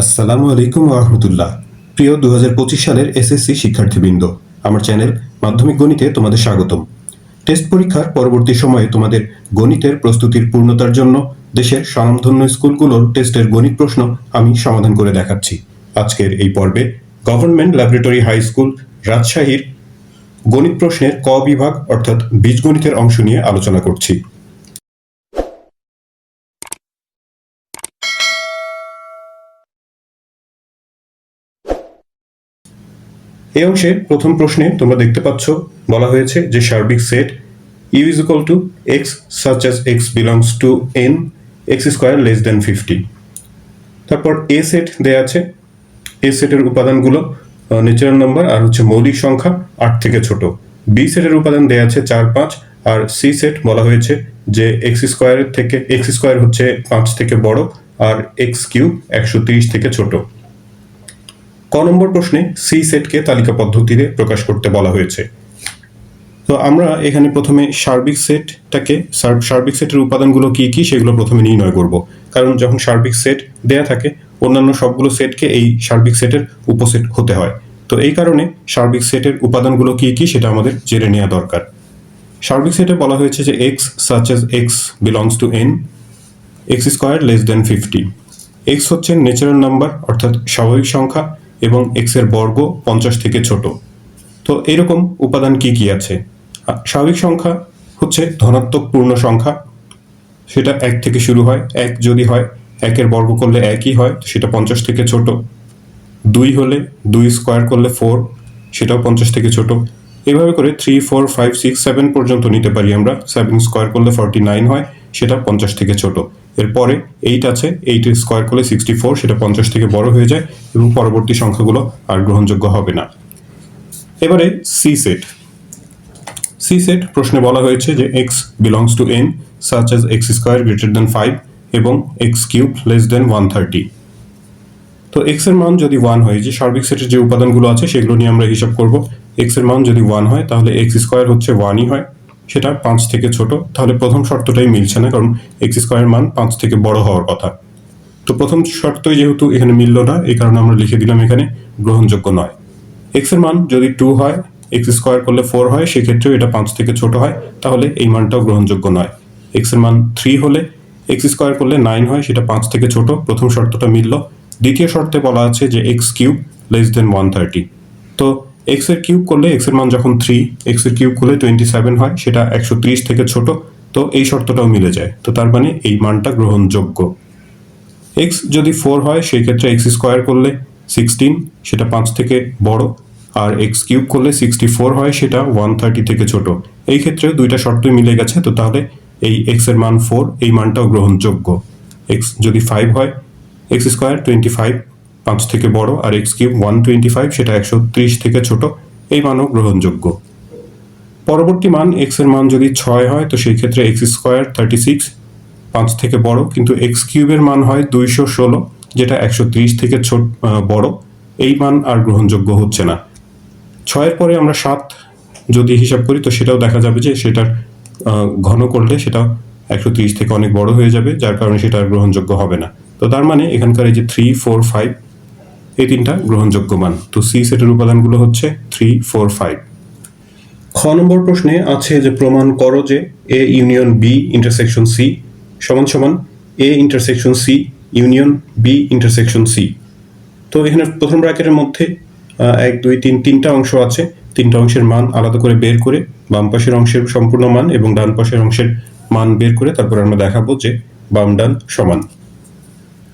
আসসালামু আলাইকুম ওয়া রাহমাতুল্লাহ। প্রিয় 2025 সালের এসএসসি শিক্ষার্থীবৃন্দ, আমার চ্যানেল মাধ্যমিক গণিতে তোমাদের স্বাগতম। টেস্ট পরীক্ষার পরবর্তী সময়ে তোমাদের গণিতের প্রস্তুতির পূর্ণতার জন্য দেশের স্বনামধন্য স্কুলগুলোর টেস্টের গণিত প্রশ্ন আমি সমাধান করে দেখাচ্ছি। আজকের এই পর্বে গভর্নমেন্ট ল্যাবরেটরি হাই স্কুল রাজশাহীর গণিত প্রশ্নের ক বিভাগ অর্থাৎ বীজগণিতের অংশ নিয়ে আলোচনা করছি। এই অংশে প্রথম প্রশ্নে তোমরা দেখতে পাচ্ছ বলা হয়েছে যে সার্বিক set u is equal to x such as x belongs to n x square less than 50। তারপর a সেট দেয়া আছে, a সেটের উপাদানগুলো ন্যাচারাল নাম্বার আর হচ্ছে মৌলিক সংখ্যা 8 থেকে ছোট। b সেটের উপাদান দেয়া আছে 4 5 আর c সেট বলা হয়েছে যে x স্কয়ারের থেকে x স্কয়ার হচ্ছে 5 থেকে বড় আর x কিউব 130 থেকে ছোট। ক নম্বর প্রশ্নে সি সেটকে তালিকা পদ্ধতিতে প্রকাশ করতে বলা হয়েছে। তো আমরা এখানে প্রথমে সার্বিক সেটের উপাদানগুলো কি কি সেগুলো প্রথমে নির্ণয় করব, কারণ যখন সার্বিক সেট দেয়া থাকে অন্যান্য সবগুলো সেটকে এই সার্বিক সেটের উপসেট হতে হয়। তো এই কারণে সার্বিক সেটের উপাদানগুলো কি কি সেটা আমাদের জেনে নেওয়া দরকার। সার্বিক সেটে বলা হয়েছে যে x such as x belongs to n x square less than 50। x হচ্ছে ন্যাচারাল নাম্বার অর্থাৎ স্বাভাবিক সংখ্যা এবং x এর বর্গ 50 থেকে ছোট। তো এরকম উপাদান কি কি আছে? স্বাভাবিক সংখ্যা হচ্ছে ধনাত্মক পূর্ণ সংখ্যা, সেটা 1 থেকে শুরু হয়। 1 যদি হয় 1 এর বর্গ করলে 1ই হয়, সেটা 50 থেকে ছোট। 2 হলে 2 স্কয়ার করলে 4, সেটাও 50 থেকে ছোট। এভাবে করে 3 4 5 6 7 পর্যন্ত নিতে পারি আমরা। 7 স্কয়ার করলে 49 হয়, সেটা 50 থেকে ছোট। এরপরে 8 আছে, 8 স্কয়ার করলে 64, সেটা 50 থেকে বড় হয়ে যায় এবং পরবর্তী সংখ্যাগুলো আর গ্রহণযোগ্য হবে না। এবারে সি সেট প্রশ্নে বলা হয়েছে যে x belongs to n such as x square greater than 5 এবং x cube less than 130। তো x এর মান যদি 1 হয়, যে সার্বিক সেটের যে উপাদানগুলো আছে সেগুলো নিয়ে আমরা হিসাব করব। x এর মান যদি 1 হয় তাহলে x স্কয়ার হচ্ছে 1ই হয়, সেটা 5 থেকে ছোট। তাহলে প্রথম শর্তটাই মিলছে না, কারণ x স্কয়ারের মান 5 থেকে বড় হওয়ার কথা। তো প্রথম শর্তই যেহেতু এখানে মিলল না, এই কারণে আমরা লিখে দিলাম এখানে গ্রহণযোগ্য নয়। x এর মান যদি 2 হয়, x স্কয়ার করলে 4 হয়, সেক্ষেত্রেও এটা 5 থেকে ছোট হয়, তাহলে এই মানটাও গ্রহণযোগ্য নয়। x এর মান 3 হলে x স্কয়ার করলে 9 হয়, সেটা 5 থেকে ছোট। প্রথম শর্তটা মিলল। দ্বিতীয় শর্তে বলা আছে যে x কিউব লেস দেন 130। তো x এর কিউব করলে x এর মান যখন 3, x এর কিউব করলে 27 হয়, সেটা 130 থেকে ছোট। তো এই শর্তটাও মিলে যায়, তো তার মানে এই মানটা গ্রহণযোগ্য। x যদি 4 হয় সেই ক্ষেত্রে x স্কয়ার করলে 16, সেটা 5 থেকে বড়, আর x কিউব করলে 64 হয়, সেটা 130 থেকে ছোট। এই ক্ষেত্রে দুইটা শর্তই মিলে গেছে, তো তাহলে এই x এর মান 4, এই মানটাও গ্রহণযোগ্য। x যদি 5 হয়, x স্কয়ার 25, 5 থেকে বড়, আর x কিউব 125, সেটা 130 থেকে ছোট, এই মানও গ্রহণযোগ্য। পরবর্তী মান x এর মান যদি 6 হয়, তো সেই ক্ষেত্রে x স্কয়ার 36, 5 থেকে বড়, কিন্তু x কিউবের মান হয় 216, যেটা 130 থেকে বড়, এই মান আর গ্রহণযোগ্য হচ্ছে না। 6 পরে আমরা 7 যদি হিসাব করি, তো সেটাও দেখা যাবে যে সেটার ঘন করলে সেটা 130 থেকে অনেক বড় হয়ে যাবে, যার কারণে সেটা আর গ্রহণযোগ্য হবে না। তো তার মানে এখানকার এই যে 3 4 5, এই তিনটা গ্রহণযোগ্য মান। তো সি সেটের উপাদানগুলো হচ্ছে 3 4 5। খ নম্বর প্রশ্নে আছে যে প্রমাণ করো যে A union B intersection C সমান সমান A intersection C union B intersection C. তো এখানে প্রথম ব্র্যাকেটের মধ্যে 1 2 3 তিনটা অংশ আছে। তিনটা অংশের মান আলাদা করে বের করে বাম পাশের অংশের সম্পূর্ণ মান এবং ডান পাশের অংশের মান বের করে তারপর আমরা দেখাবো যে বাম ডান সমান।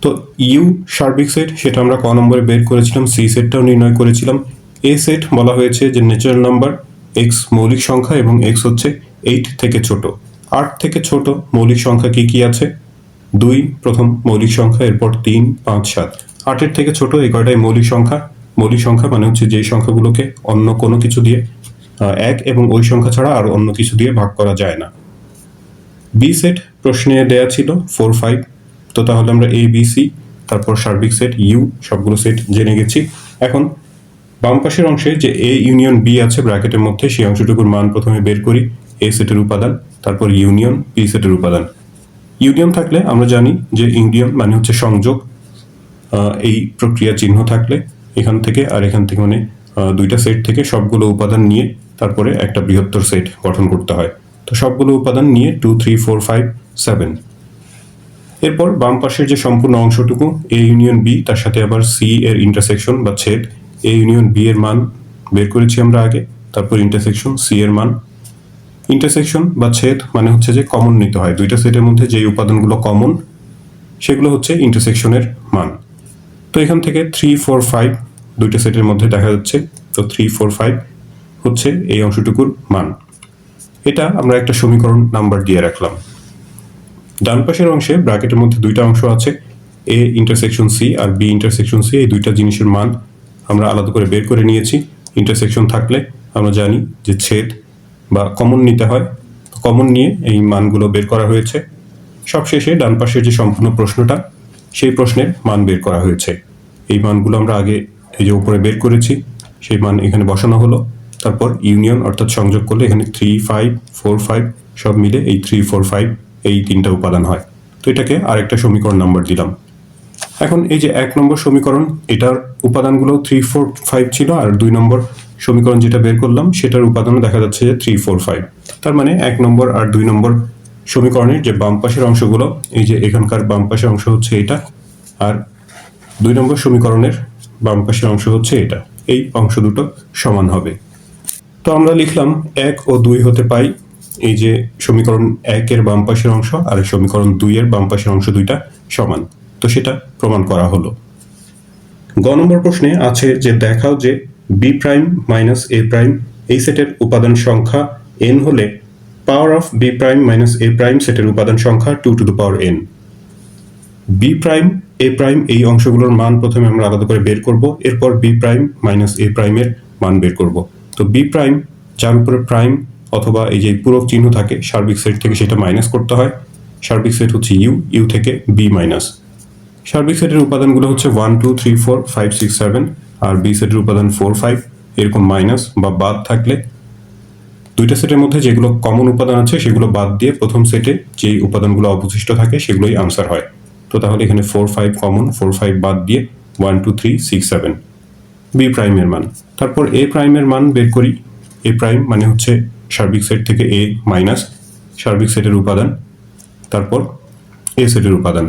তো ইউ সার্বিক সেট সেটা আমরা ক নম্বরে বের করেছিলাম, সি সেটটাও নির্ণয় করেছিলাম। এ সেট বলা হয়েছে যে ন্যাচারাল নাম্বার, x মৌলিক সংখ্যা এবং x হচ্ছে 8 থেকে ছোট। 8 থেকে ছোট মৌলিক সংখ্যা কি কি আছে? 2 প্রথম মৌলিক সংখ্যা, এরপর 3 5 7। 8 এর থেকে ছোট এই কয়টাই মৌলিক সংখ্যা। মৌলিক সংখ্যা মানে হচ্ছে যেই সংখ্যাগুলোকে অন্য কোনো কিছু দিয়ে 1 এবং ওই সংখ্যা ছাড়া আর অন্য কিছু দিয়ে ভাগ করা যায় না। বি সেট প্রশ্নে দেয়া ছিল 4 5। তো তাহলে আমরা এ বি সি তারপর সার্বিক সেট ইউ সবগুলো সেট জেনে গেছি। এখন বাম পাশের অংশে যে এ ইউনিয়ন বি আছে ব্র্যাকেটের মধ্যে, সেই অংশটুকুর মান প্রথমে বের করি। এ সেটের উপাদান, তারপর ইউনিয়ন বি সেটের উপাদান। ইউনিয়ন থাকলে আমরা জানি যে ইউনিয়ন মানে হচ্ছে সংযোগ। এই প্রক্রিয়া চিহ্ন থাকলে এখান থেকে আর এখান থেকে মানে দুইটা সেট থেকে সবগুলো উপাদান নিয়ে তারপরে একটা বৃহত্তর সেট গঠন করতে হয়। তো সবগুলো উপাদান নিয়ে 2 3 4 5 7। এরপর বাম পাশের যে সম্পূর্ণ অংশটুকু এ ইউনিয়ন বি, তার সাথে আবার সি এর ইন্টারসেকশন বা ছেদ, এ ইউনিয়ন বি এর মান বের করেছি আমরা আগে, তারপর ইন্টারসেকশন সি এর মান। ইন্টারসেকশন বা ছেদ মানে হচ্ছে যে কমন নিতে হয়, দুইটা সেটের মধ্যে যে উপাদানগুলো কমন সেগুলো হচ্ছে ইন্টারসেকশনের মান। তো এখান থেকে 3 4 5 দুইটা সেটের মধ্যে দেখা যাচ্ছে, তো 3 4 5 হচ্ছে এই অংশটুকুর মান। এটা আমরা একটা সমীকরণ নাম্বার দিয়ে রাখলাম। ডান পাশের অংশে ব্র্যাকেটের মধ্যে দুইটা অংশ আছে, এ ইন্টারসেকশন সি আর বি ইন্টারসেকশন সি। এই দুইটা জিনিসের মান আমরা আলাদা করে বের করে নিয়েছি। ইন্টারসেকশন থাকলে আমরা জানি যে ছেদ বা কমন নিতে হয়, কমন নিয়ে এই মানগুলো বের করা হয়েছে। সবশেষে ডান পাশের যে সম্পূর্ণ প্রশ্নটা, সেই প্রশ্নের মান বের করা হয়েছে। এই মানগুলো আমরা আগে এই যে উপরে বের করেছি, সেই মান এখানে বসানো হলো। তারপর ইউনিয়ন অর্থাৎ সংযোগ করলে এখানে 3 5 4 5 সব মিলে এই 3 4 5 এই তিনটা উপাদান হয়। তো এটাকে আরেকটা সমীকরণ নাম্বার দিলাম। এখন এই যে 1 নম্বর সমীকরণ, এটার উপাদানগুলো 3 4 5 ছিল, আর 2 নম্বর সমীকরণ যেটা বের করলাম সেটার উপাদানও দেখা যাচ্ছে যে 3 4 5। তার মানে 1 নম্বর আর 2 নম্বর সমীকরণের যে বাম পাশের অংশগুলো, এই যে এখানকার বাম পাশের অংশ হচ্ছে এটা, আর 2 নম্বর সমীকরণের বাম পাশের অংশ হচ্ছে এটা। এই অংশ দুটো সমান হবে। তো আমরা লিখলাম 1 ও 2 হতে পাই এই যে সমীকরণ 1 এর বাম পাশের অংশ আর সমীকরণ 2 এর বাম পাশের অংশ দুইটা সমান। তো সেটা প্রমাণ করা হলো। গ নম্বর প্রশ্নে আছে যে দেখাও যে B prime minus A prime এই সেটের উপাদান সংখ্যা n হলে power of B prime minus A prime সেটের উপাদান সংখ্যা 2 to the power n। B prime A prime এই অংশগুলোর মান প্রথমে আমরা আলাদা করে বের করব, এরপর বি প্রাইম মাইনাস এ প্রাইমের মান বের করব। তো বি প্রাইম যার উপরে প্রাইম অথবা এই যে পূরক চিহ্ন থাকে সার্বিক সেট থেকে সেটা মাইনাস করতে হয়। সার্বিক সেট হচ্ছে ইউ, ইউ থেকে বি মাইনাস। সার্বিক সেটের উপাদানগুলো হচ্ছে 1 2 3 4 5 6 7, আর বি সেটের উপাদান 4 5। এরকম মাইনাস বা বাদ থাকলে দুইটা সেটের মধ্যে যেগুলো কমন উপাদান আছে সেগুলো বাদ দিয়ে প্রথম সেটে যে উপাদানগুলো অবশিষ্ট থাকে সেগুলোই আনসার হয়। তো তাহলে এখানে 4 5 কমন, 4 5 বাদ দিয়ে 1 2 3 6 7 বি প্রাইমের মান। তারপর এ প্রাইমের মান বের করি। এ প্রাইম মানে হচ্ছে সার্বিক সেট থেকে এ মাইনাস সার্বিক সেটের উপাদান, তারপর এ সেটের উপাদান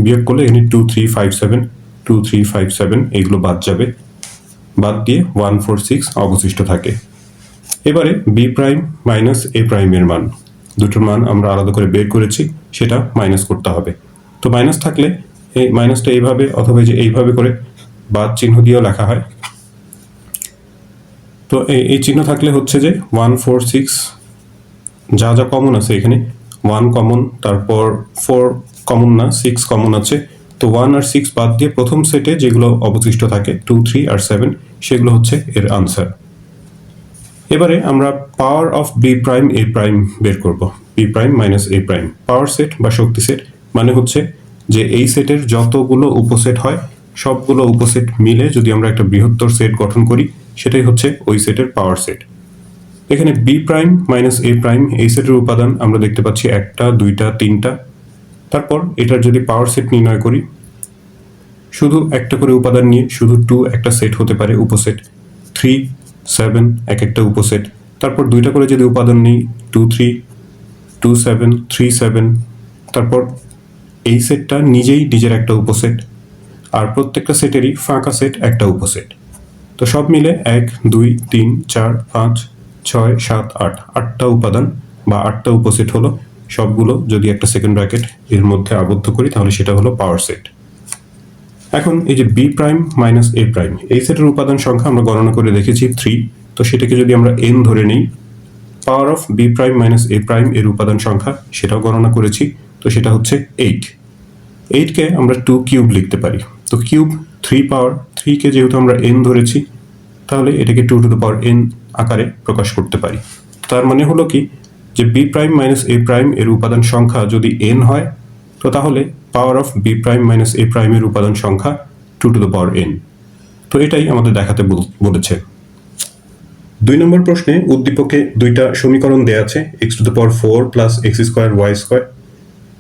বিয়োগ করলে এখানে 2 3 5 7 2 3 5 7 এগুলো বাদ যাবে, বাদ দিয়ে 1 4 6 অবশিষ্ট থাকে। এবারে বি প্রাইম মাইনাস এ প্রাইমের মান, দুটোর মান আমরা আলাদা করে বের করেছি, সেটা মাইনাস করতে হবে। তো মাইনাস থাকলে এই মাইনাসটা এইভাবে অথবা যে এইভাবে করে বাদ চিহ্ন দিয়েও লেখা হয়। তো এই চিহ্ন থাকলে হচ্ছে যে 1 4 6 যা যা কমন আছে এখানে 1 কমন, তারপর 4 কমন না 6 কমন আছে। তো 1 আর 6 বাদ দিয়ে প্রথম সেটে যেগুলো অবশিষ্ট থাকে 2 3 আর 7 সেগুলো হচ্ছে এর আনসার। এবারে আমরা power of B prime A prime বের করব। B prime minus A prime power set বা শক্তি সেট মানে হচ্ছে যে এই সেটের যতগুলো উপসেট হয় সবগুলো উপসেট মিলে যদি আমরা একটা বৃহত্তর সেট গঠন করি সেটাই হচ্ছে ওই সেটের পাওয়ার সেট। এখানে B prime minus A prime এই সেটের উপাদান আমরা দেখতে পাচ্ছি 1টা 2টা 3টা। তারপর এটার যদি পাওয়ার সেট নির্ণয় করি, শুধু একটা করে উপাদান নিয়ে শুধু 2 একটা সেট হতে পারে উপসেট, 3 7 এক একটা উপসেট। তারপর 2টা করে যদি উপাদান নিই 2 3 2 7 3 7, তারপর এই সেটটা নিজেই নিজের একটা উপসেট, আর প্রত্যেকটা সেটেরই ফাঁকা সেট একটা উপসেট। তো সব মিলে 1 2 3 4 5 6 7 8 8টা উপাদান বা 8টা উপসেট হলো। সবগুলো যদি একটা সেকেন্ড ব্র্যাকেট এর মধ্যে আবদ্ধ করি তাহলে সেটা হলো পাওয়ার সেট। এখন এই যে B prime minus A prime এই সেটের উপাদান সংখ্যা আমরা গণনা করে দেখেছি 3। তো সেটাকে যদি আমরা n ধরে নিই, power of B prime minus A prime এর উপাদান সংখ্যা সেটাও গণনা করেছি, তো সেটা হচ্ছে 8। 8কে আমরা 2 কিউব লিখতে পারি। তো কিউব 3 পাওয়ার 3কে যেহেতু আমরা n ধরেছি তাহলে এটাকে 2 টু দ্য পাওয়ার n আকারে প্রকাশ করতে পারি। তার মানে হলো কি যে B prime minus A prime এর উপাদান সংখ্যা যদি n হয় তো তাহলে power of B prime minus A প্রাইমের উপাদান সংখ্যা 2 টু দ্য পাওয়ার n। তো এটাই আমাদের দেখাতে বলেছে। 2 নম্বর প্রশ্নে উদ্দীপকে দুইটা সমীকরণ দেয়া আছে, x to the power 4 plus x square y square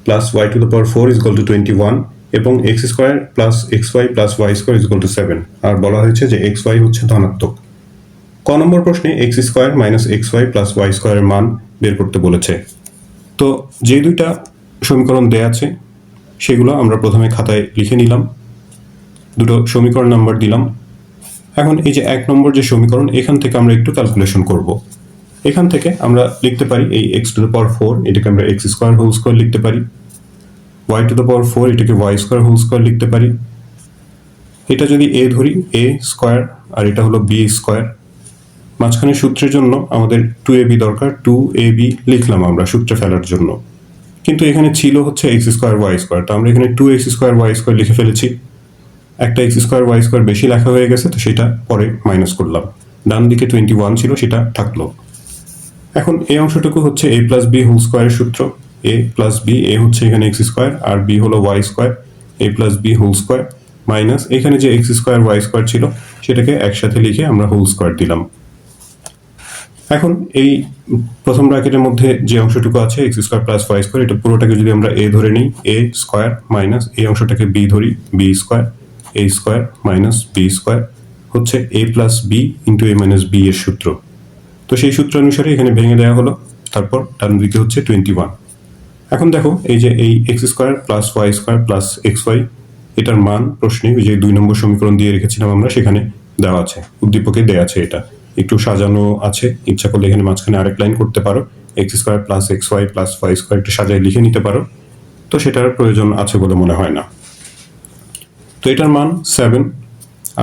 plus y to the power 4 is equal to 21 এবং x square plus x y plus Y square is equal to 7, আর বলা হয়েছে যে এক্স ওয়াই হচ্ছে ধনাত্মক। ক নম্বর প্রশ্নে x square minus x y plus y স্কোয়ারের মান বের করতে বলেছে। তো যে দুইটা সমীকরণ দেয়া আছে সেগুলো আমরা প্রথমে খাতায় লিখে নিলাম, দুটো সমীকরণ নাম্বার দিলাম। এখন এই যে 1 নম্বর যে সমীকরণ, এখান থেকে আমরা একটু ক্যালকুলেশন করব। এখান থেকে আমরা লিখতে পারি এই এক্স টু দ্য পাওয়ার 4 এটাকে আমরা এক্স স্কোয়ার হোল স্কোয়ার লিখতে পারি, ওয়াই টু দ্য পাওয়ার 4 এটাকে ওয়াই স্কোয়ার হোল স্কোয়ার লিখতে পারি। এটা যদি এ ধরি এ স্কোয়ার, আর এটা হলো বি স্কোয়ার। মাঝখানে সূত্রের জন্য আমাদের 2ab দরকার, 2ab লিখলাম আমরা সূত্রে ফেলার জন্য, কিন্তু এখানে ছিল হচ্ছে এক্স স্কোয়ার ওয়াই স্কোয়ার, তো আমরা এখানে 2x স্কোয়ার ওয়াই স্কোয়ার লিখে ফেলেছি। একটা এক্স স্কোয়ার ওয়াই স্কোয়ার বেশি লেখা হয়ে গেছে, তো সেটা পরে মাইনাস করলাম। ডান দিকে 21 ছিল, সেটা থাকলো। এখন এই অংশটুকু হচ্ছে a প্লাস বি হোল স্কোয়ারের সূত্র। a প্লাস বি, এ হচ্ছে এখানে এক্স স্কোয়ার আর বি হলো y square, a plus B whole square minus এখানে যে এক্স স্কোয়ার ওয়াই স্কোয়ার ছিল সেটাকে একসাথে লিখে আমরা হোল স্কোয়ার দিলাম। এখন এই প্রথম ব্র্যাকেটের মধ্যে যে অংশটুকু আছে x square plus Y square, এটা পুরোটাকে যদি আমরা এ ধরে নিই এ স্কোয়ার মাইনাস এই অংশটাকে বি ধরি বি স্কোয়ার, এ স্কোয়ার মাইনাস বি স্কোয়ার হচ্ছে এ প্লাস বি ইন্টু এ মাইনাস বি এর সূত্র। তো সেই সূত্র অনুসারে এখানে ভেঙে দেওয়া হলো, তারপর ডান দিকে হচ্ছে 21। এখন দেখো এই যে এই x square plus Y square plus x y, এটার মান প্রশ্নে ওই যে 2 নম্বর সমীকরণ দিয়ে রেখেছিলাম আমরা, সেখানে দেওয়া আছে, উদ্দীপকে দেওয়া আছে। এটা একটু সাজানো আছে, ইচ্ছা করলে এখানে মাঝখানে আরেক লাইন করতে পারো, x square plus x y plus Y square একটু সাজায় লিখে নিতে পারো, তো সেটার প্রয়োজন আছে বলে মনে হয় না। তো এটার মান 7,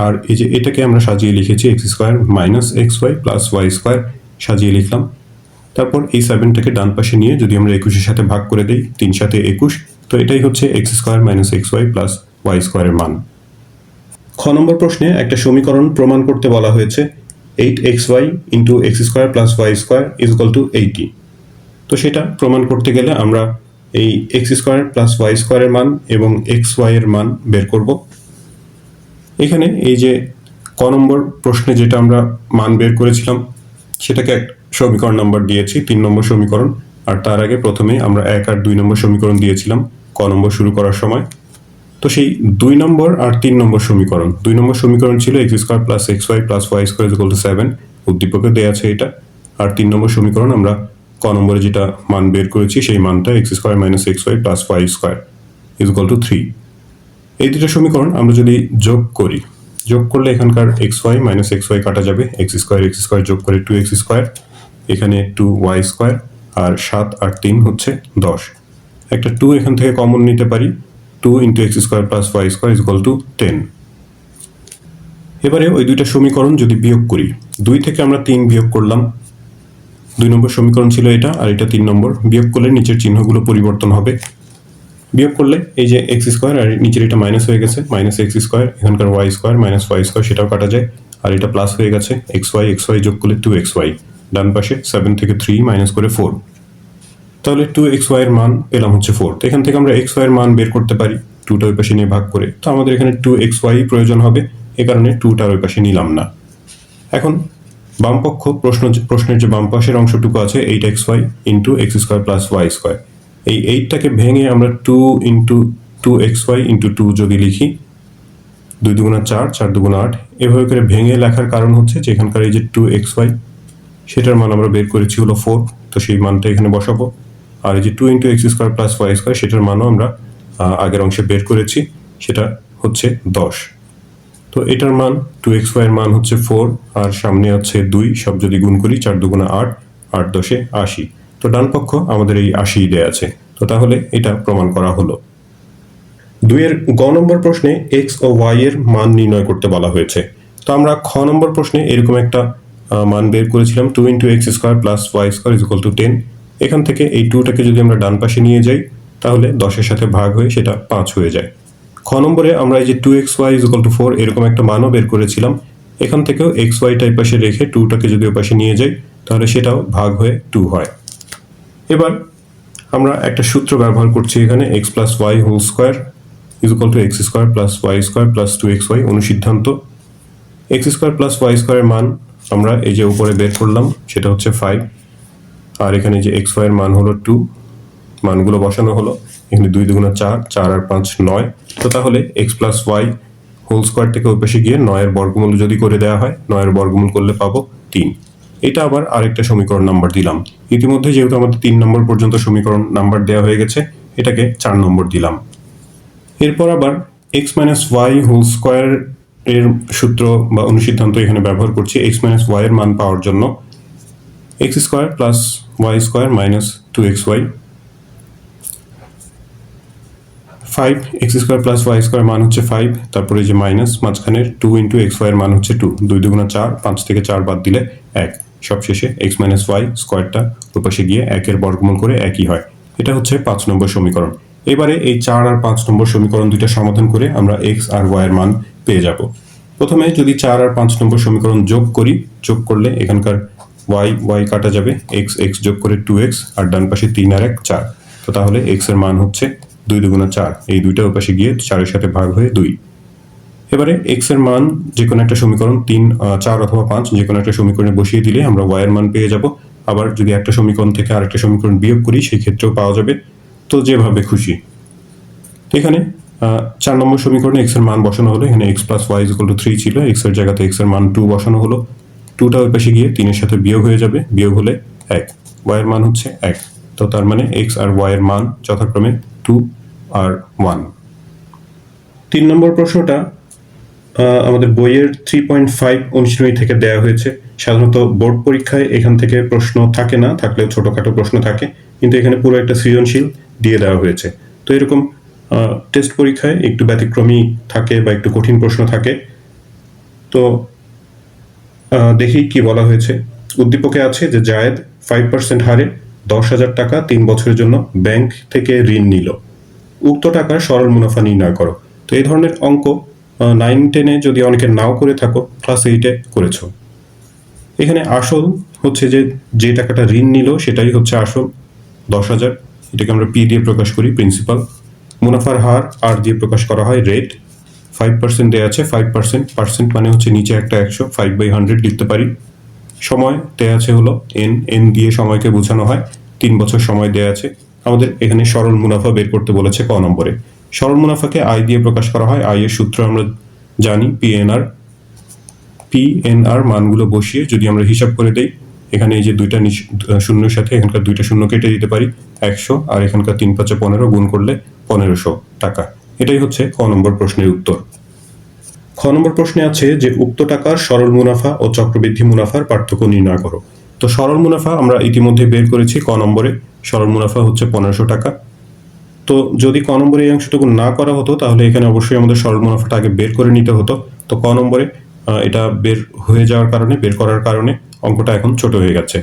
আর এই যে এটাকে আমরা সাজিয়ে লিখেছি x square minus x y plus Y square সাজিয়ে লিখলাম। তারপর এই 7টাকে ডান পাশে নিয়ে যদি আমরা 21-এর সাথে ভাগ করে দিই, 3 সাথে 21, তো এটাই হচ্ছে x square minus x y plus y স্কোয়ারের মান। খ নম্বর প্রশ্নে একটা সমীকরণ প্রমাণ করতে বলা হয়েছে 8xy into x square plus Y square is equal to 80। তো সেটা প্রমাণ করতে গেলে আমরা এই এক্স স্কোয়ার প্লাস ওয়াই স্কোয়ারের মান এবং এক্স ওয়াই এর মান বের করব। এখানে এই যে ক নম্বর প্রশ্নে যেটা আমরা মান বের করেছিলাম সেটাকে এক সমীকরণ নাম্বার দিয়েছি 3 নম্বর সমীকরণ, আর তার আগে প্রথমে আমরা 1 আর 2 নম্বর সমীকরণ দিয়েছিলাম ক নম্বর শুরু করার সময়। তো সেই 2 নম্বর আর 3 নম্বর সমীকরণ, 2 নম্বর সমীকরণ ছিল x square plus x y plus Y square is equal to 7, উদ্দীপকে দেওয়া আছে এটা। আর 3 নম্বর সমীকরণ আমরা ক নম্বরে যেটা মান বের করেছি সেই মানটা x square minus x y plus Y square is equal to 3। এই দুটো সমীকরণ আমরা যদি যোগ করি, যোগ করলে এখানকার x y minus x y কাটা যাবে, এক্স স্কোয়ার যোগ করে 2x স্কোয়ার, এখানে 2y স্কোয়ার, আর 7 আর 3 হচ্ছে 10। একটা 2 এখান থেকে কমন নিতে পারি, 2 into x square plus Y square is equal to 10। এবারে ওই দুইটা সমীকরণ যদি বিয়োগ করি, 2 থেকে আমরা 3 বিয়োগ করলাম, 2 নম্বর সমীকরণ ছিল এটা আর এটা 3 নম্বর, বিয়োগ করলে নিচের চিহ্নগুলো পরিবর্তন হবে। বিয়োগ করলে এই যে এক্স স্কোয়ার আর নিচের এটা মাইনাস হয়ে গেছে, মাইনাস এক্স স্কোয়ার, এখানকার y square minus y square সেটাও কাটা যায়, আর এটা প্লাস হয়ে গেছে এক্স ওয়াই যোগ করলে 2xy, ডান পাশে 7 থেকে 3 মাইনাস করে 4, তাহলে 2xy এর মান পেলাম হচ্ছে 4। তো এখান থেকে আমরা xy এর মান বের করতে পারি 2টা ওই পাশে নিয়ে ভাগ করে, তো আমাদের এখানে 2xy প্রয়োজন হবে, এ কারণে 2টার ওই পাশে নিলাম না। এখন বামপক্ষ প্রশ্নের যে বাম পাশের অংশটুকু আছে 8xy into x square plus Y square, এই 8টাকে ভেঙে আমরা 2 ইন্টু 2xy ইন্টু 2 যদি লিখি, 2 দুগুণা 4, 4 দুগুণা 8, এভাবে করে ভেঙে লেখার কারণ হচ্ছে যে এখানকার এই যে 2xy সেটার মান আমরা বের করেছি হলো 4, তো সেই মানটা এখানে বসাবো। আর এই যে 2 into x square plus Y square সেটার মানও আমরা আগের অংশে বের করেছি, সেটা হচ্ছে 10। তো এটার মান 2xy এর মান হচ্ছে 4, আর সামনে আছে 2, সব যদি গুণ করি 4 দুগুণা 8, 8 10 80, তো ডান পক্ষ আমাদের এই 80 দেয়া আছে, তো তাহলে এটা প্রমাণ করা হলো। 2 এর গ নম্বর প্রশ্নে এক্স ও ওয়াই এর মান নির্ণয় করতে বলা হয়েছে। তো আমরা খ নম্বর প্রশ্নে এরকম একটা মান বের করেছিলাম 2 into x square plus Y square is equal to 10। এখান থেকে এই 2টাকে যদি আমরা ডান পাশে নিয়ে যাই তাহলে 10-এর সাথে ভাগ হয়ে সেটা 5 হয়ে যায়। খ নম্বরে আমরা এই যে 2xy ইজ ইকুয়াল টু 4 এরকম একটা মানও বের করেছিলাম, এখান থেকেও xy টাই পাশে রেখে 2টাকে যদি ওই পাশে নিয়ে যাই তাহলে সেটাও ভাগ হয়ে 2 হয়। এবার আমরা একটা সূত্র ব্যবহার করছি এখানে, x plus Y whole square is equal to X square plus Y square plus 2xy অনুসিদ্ধান্ত। এক্স স্কোয়ার প্লাস ওয়াই স্কোয়ারের মান আমরা এই যে উপরে বের করলাম সেটা হচ্ছে 5, আর এখানে যে xy এর মান হলো 2, মানগুলো বসানো হলো, এখানে 2 দুগুণা 4, 4 আর 5 9। তো তাহলে x plus Y whole square থেকে ওই পাশে গিয়ে 9 এর বর্গমূল যদি করে দেওয়া হয়, 9 এর বর্গমূল করলে পাবো 3। এটা আবার আরেকটা সমীকরণ নাম্বার দিলাম। ইতিমধ্যে যেহেতু আমাদের 3 নম্বর পর্যন্ত সমীকরণ নাম্বার দেওয়া হয়ে গেছে, এটাকে 4 নম্বর দিলাম। এরপর আবার x minus y whole square এর সূত্র বা অনুসিদ্ধান্ত এখানে ব্যবহার করছি এক্স মাইনাস ওয়াই এর মান পাওয়ার জন্য। X square plus Y square minus 2xy, 5 x square plus Y square মান হচ্ছে 5, তারপরে যে মাইনাস মাঝখানের 2 ইন্টু এক্স ওয়াই এর মান হচ্ছে 2, 2 দুগুণা 4, 5 থেকে 4 বাদ দিলে 1, সবশেষে এক্স মাইনাস ওয়াই স্কোয়ারটা ওপাশে গিয়ে 1 এর বর্গমূল করে 1ই হয়। এটা হচ্ছে 5 নম্বর সমীকরণ। এবারে এই 4 আর 5 নম্বর সমীকরণ দুইটা সমাধান করে আমরা এক্স আর ওয়াই এর মান পেয়ে যাব। প্রথমে যদি 4 আর 5 নম্বর সমীকরণ যোগ করি, যোগ করলে এখানকার ওয়াই কাটা যাবে, এক্স যোগ করে 2x, আর ডান পাশে 3 আর 1 4। তো তাহলে এক্স এর মান হচ্ছে 2 দুগুণা 4, এই দুইটা ওপাশে গিয়ে 4 এর সাথে ভাগ হয়ে 2। এবারে এক্স এর মান যে কোনো একটা সমীকরণ 3, 4 অথবা 5 যে কোনো একটা সমীকরণে বসিয়ে দিলে আমরা ওয়াই এর মান পেয়ে যাব। আবার যদি একটা সমীকরণ থেকে আরেকটা সমীকরণ বিয়োগ করি সেই ক্ষেত্রেও পাওয়া যাবে। তো যেভাবে খুশি। তো এখানে 4 নম্বর সমীকরণে এক্স এর মান বসানো হলো, এখানে x plus y is equal to 3 ছিল, এক্স এর জায়গাতে এক্স এর মান 2 বসানো হলো। 2টা ওই পাশে গিয়ে 3 এর সাথে বিয়োগ হয়ে যাবে, বিয়োগ হলে 1, ওয়াই এর মান হচ্ছে 1। তো তার মানে এক্স আর ওয়াই এর মান যথাক্রমে 2 আর 1। 3 নম্বর প্রশ্নটা আমাদের বইয়ের 3.5 অনুশীলনী থেকে দেওয়া হয়েছে। সাধারণত বোর্ড পরীক্ষায় এখান থেকে প্রশ্ন থাকে না, থাকলেও ছোটখাটো প্রশ্ন থাকে, কিন্তু এখানে পুরো একটা সৃজনশীল দিয়ে দেওয়া হয়েছে। তো এরকম টেস্ট পরীক্ষায় একটু ব্যতিক্রমী থাকে বা একটু কঠিন প্রশ্ন থাকে। তো দেখি কি বলা হয়েছে। উদ্দীপকে আছে যে জায়েদ 5% হারে 10,000 টাকা 3 বছরের জন্য ব্যাংক থেকে ঋণ নিল, উক্ত টাকার সরল মুনাফা নির্ণয় করো। তো এই ধরনের অঙ্ক 9-10-এ যদি অনেকে নাও করে থাকো, ক্লাস 8-এ করেছো। এখানে আসল হচ্ছে যে টাকাটা ঋণ নিল সেটাই হচ্ছে আসল 10,000, এটাকে আমরা পি দিয়ে প্রকাশ করি, প্রিন্সিপাল। মুনাফার হার আর দিয়ে প্রকাশ করা হয়, রেট। 5% দেওয়া আছে, 5% পার্সেন্ট মানে হচ্ছে নিচে একটা 100, 5/100 লিখতে পারি। সময় দেওয়া আছে হলো এন দিয়ে সময়কে বোঝানো হয়, 3 বছর সময় দেওয়া আছে। আমাদের এখানে সরল মুনাফা বের করতে বলেছে ক নম্বরে। সরল মুনাফাকে আয় দিয়ে প্রকাশ করা হয়, আয় এর সূত্র আমরা জানি পিএনআর মানগুলো বসিয়ে যদি আমরা হিসাব করে দেই, এখানে এই যে দুইটা শূন্যের সাথে এখানকার দুইটা শূন্য কেটে দিতে পারি, 100, আর এখানকার 3×5 = 15, গুণ করলে 1500 টাকা। এটাই হচ্ছে ক নম্বর প্রশ্নের উত্তর। খ নম্বর প্রশ্নে আছে যে উক্ত টাকার সরল মুনাফা ও চক্রবৃদ্ধি মুনাফার পার্থক্য নির্ণয় করো। তো সরল মুনাফা আমরা ইতিমধ্যে বের করেছি, ক নম্বরে সরল মুনাফা হচ্ছে 1500 টাকা। তো যদি ক নম্বরে এই অংশটুকু না করা হতো তাহলে এখানে অবশ্যই আমাদের সরল মুনাফাটা আগে বের করে নিতে হতো। তো ক নম্বরে এটা বের হয়ে যাওয়ার কারণে, বের করার কারণে অঙ্কটা এখন ছোট হয়ে গেছে।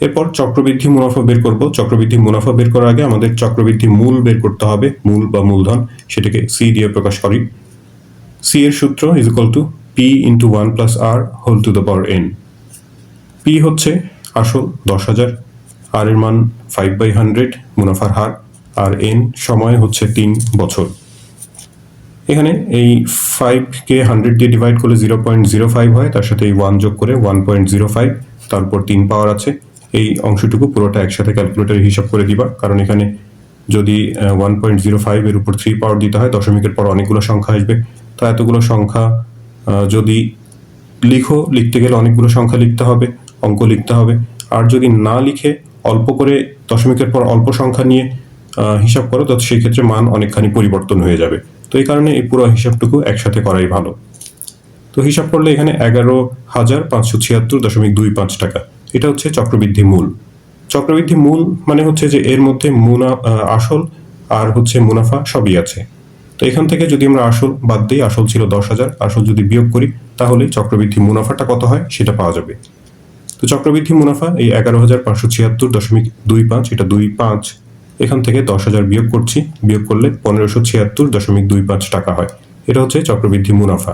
এরপর চক্রবৃদ্ধি মুনাফা বের করব। চক্রবৃদ্ধি মুনাফা বের করার আগে আমাদের চক্রবৃদ্ধি মূল বের করতে হবে, মূল বা মূলধন, সেটাকে সি দিয়ে প্রকাশ করি। সি এর সূত্র is equal to P into 1 plus r whole to the power n. P হচ্ছে আসল 10,000, আর এর মান 5/100 মুনাফার হার, আর এন সময় হচ্ছে 3 বছর। এখানে এই 5কে 100 দিয়ে ডিভাইড করলে 0.05 হয়, তার সাথে এই 1 যোগ করে 1.05, তারপর 3 পাওয়ার আছে। এই অংশটুকু পুরোটা একসাথে ক্যালকুলেটরে হিসাব করে দিবা, কারণ এখানে যদি 1.05 এর উপর 3 পাওয়ার দিতে হয়, দশমিকের পর অনেকগুলো সংখ্যা আসবে। তো এতগুলো সংখ্যা যদি লিখতে গেলে অনেকগুলো সংখ্যা লিখতে হবে, অঙ্ক লিখতে হবে। আর যদি না লিখে অল্প করে দশমিকের পর অল্প সংখ্যা নিয়ে হিসাব করো, তো সেই ক্ষেত্রে মান অনেকখানি পরিবর্তন হয়ে যাবে। তো এই কারণে এই পুরো হিসাবটুকু একসাথে করাই ভালো। তো হিসাব করলে এখানে 11,576.25 টাকা, এটা হচ্ছে চক্রবৃদ্ধি মূল। চক্রবৃদ্ধি মূল মানে হচ্ছে যে এর মধ্যে আসল আর হচ্ছে মুনাফা সবই আছে। তো এখান থেকে যদি আমরা আসল বাদ দিই, আসল ছিল 10,000, আসল যদি বিয়োগ করি তাহলে চক্রবৃদ্ধি মুনাফাটা কত হয় সেটা পাওয়া যাবে। তো চক্রবৃদ্ধি মুনাফা এই 11,576.25, এটা 25, এখান থেকে 10,000 বিয়োগ করছি, বিয়োগ করলে 1576.25 টাকা হয়। এটা হচ্ছে চক্রবৃদ্ধি মুনাফা।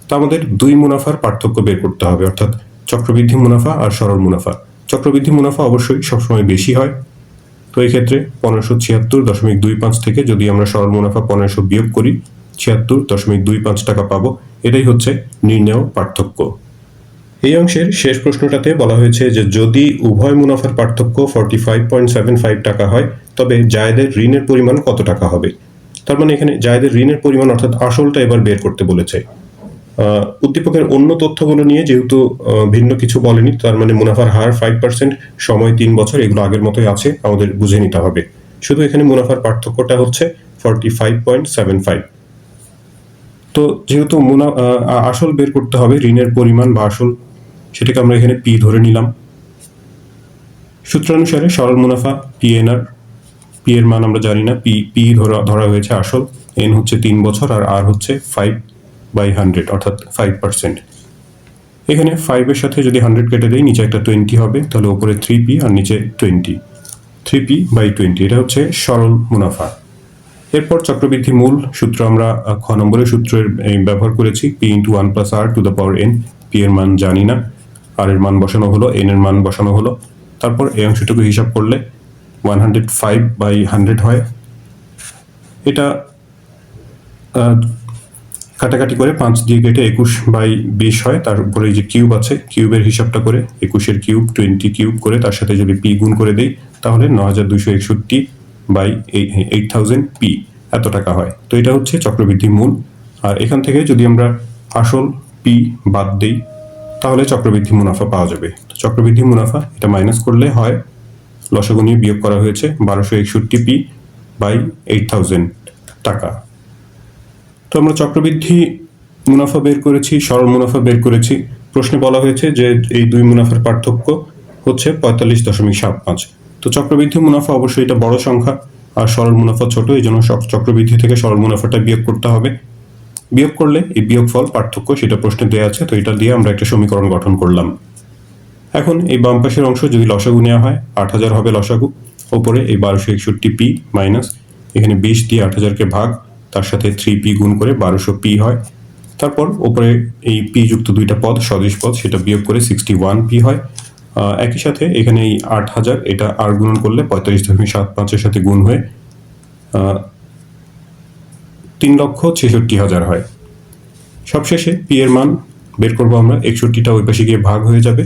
তো আমাদের দুই মুনাফার পার্থক্য বের করতে হবে, অর্থাৎ চক্রবৃদ্ধি মুনাফা আর সরল মুনাফা। চক্রবৃদ্ধি মুনাফা অবশ্যই সবসময় বেশি হয়। তো এই ক্ষেত্রে 1576.25 থেকে যদি আমরা সরল মুনাফা 1500 বিয়োগ করি, 76.25 টাকা পাবো। এটাই হচ্ছে নির্ণেয় পার্থক্য। এই অংশের শেষ প্রশ্নটাতে বলা হয়েছে যে যদি উভয় মুনাফার পার্থক্য 45.75 টাকা হয় তবে জায়েদের ঋণের পরিমাণ কত টাকা হবে। তার মানে এখানে জায়েদের ঋণের পরিমাণ অর্থাৎ আসলটা এবার বের করতে বলেছে। উদ্দীপকের অন্য তথ্যগুলো নিয়ে যেহেতু ভিন্ন কিছু বলেনি, তার মানে মুনাফার হার 5%, সময় 3 বছর, এগুলো আগের মতোই আছে, আমাদের বুঝে নিতে হবে। শুধু এখানে মুনাফার পার্থক্যটা হচ্ছে 45.75। তো যেহেতু আসল বের করতে হবে, ঋণের পরিমাণ বা আসল, সেটাকে আমরা এখানে পি ধরে নিলাম। সূত্রানুসারে সরল মুনাফা পিএনআর, পি এর মান আমরা জানি না, পি ধরা হয়েছে আসল, এন হচ্ছে 3 বছর আর আর হচ্ছে 5/100 অর্থাৎ 5%। এখানে 5 এর সাথে যদি 100 কেটে দেই নিচে একটা 20 হবে, তাহলে উপরে 3p আর নিচে 20, 3p/20, এটা হচ্ছে সরল মুনাফা। এরপর চক্রবৃদ্ধি মূল সূত্র আমরা খ নম্বরের সূত্রের ব্যবহার করেছি, p × 1 + r two the power n। p এর মান জানি না, r এর মান বসানো হলো, n এর মান বসানো হলো। তারপর এই অংশটুকু হিসাব করলে 105/100 হয়। এটা কাটাকাটি করে 5 দিয়ে কেটে 21/20 হয়। তার উপরে এই যে কিউব আছে, কিউবের হিসাবটা করে 21 এর কিউব 20 কিউব করে তার সাথে যদি পি গুণ করে দেই তাহলে 9261/8000 পি এত টাকা হয়। তো এটা হচ্ছে চক্রবৃদ্ধি মূল। আর এখান থেকে যদি আমরা আসল পি বাদ দেই তাহলে চক্রবৃদ্ধি মুনাফা পাওয়া যাবে। তো চক্রবৃদ্ধি মুনাফা এটা মাইনাস করলে হয়, লসাগু নিয়ে বিয়োগ করা হয়েছে 1261p/8000 টাকা। তো আমরা চক্রবৃদ্ধি মুনাফা বের করেছি, সরল মুনাফা বের করেছি। প্রশ্নে বলা হয়েছে যে এই দুই মুনাফার পার্থক্য হচ্ছে 45.75। তো চক্রবৃদ্ধি মুনাফা অবশ্যই এটা বড় সংখ্যা আর সরল মুনাফা ছোট, এই জন্য চক্রবৃদ্ধি থেকে সরল মুনাফাটা বিয়োগ করতে হবে। বিয়োগ করলে এই বিয়োগফল পার্থক্য সেটা প্রশ্নে দেওয়া আছে, তো এটা দিয়ে আমরা একটা সমীকরণ গঠন করলাম। এখন এই বাম পাশের অংশ যদি লসাগু নেওয়া হয় 8000 হবে লসাগু, ওপরে এই 1261p মাইনাস এখানে 20 দিয়ে 8000কে ভাগ, তার সাথে 3p গুণ করে 1200p হয়। তারপর ওপরে এই p যুক্ত দুইটা পদ সদৃশ পদ সেটা বিয়োগ করে 61p হয়। একই সাথে এখানে এই 8000 এটা আর গুণন করলে 45.75 এর সাথে গুণ হয়ে 3,66,000 হয়। সবশেষে পি এর মান বের করবো আমরা, 61টা ওই পাশে গিয়ে ভাগ হয়ে যাবে।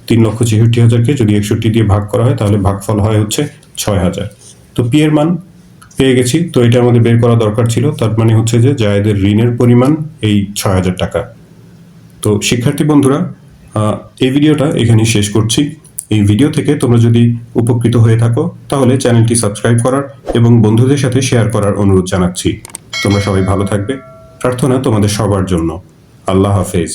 3,66,000কে যদি 61 দিয়ে ভাগ করা হয় তাহলে ভাগফল হয় হচ্ছে 6000। তো পি এর মান পেয়ে গেছি। তো এটা আমাদের বের করা দরকার ছিল, তার মানে হচ্ছে যে জায়েদের ঋণের পরিমাণ এই 6000 টাকা। তো শিক্ষার্থী বন্ধুরা, এই ভিডিওটা এখানেই শেষ করছি। এই ভিডিও থেকে তোমরা যদি উপকৃত হয়ে থাকো তাহলে চ্যানেলটি সাবস্ক্রাইব করার এবং বন্ধুদের সাথে শেয়ার করার অনুরোধ জানাচ্ছি। তোমরা সবাই ভালো থাকবে, প্রার্থনা তোমাদের সবার জন্য। আল্লাহ হাফেজ।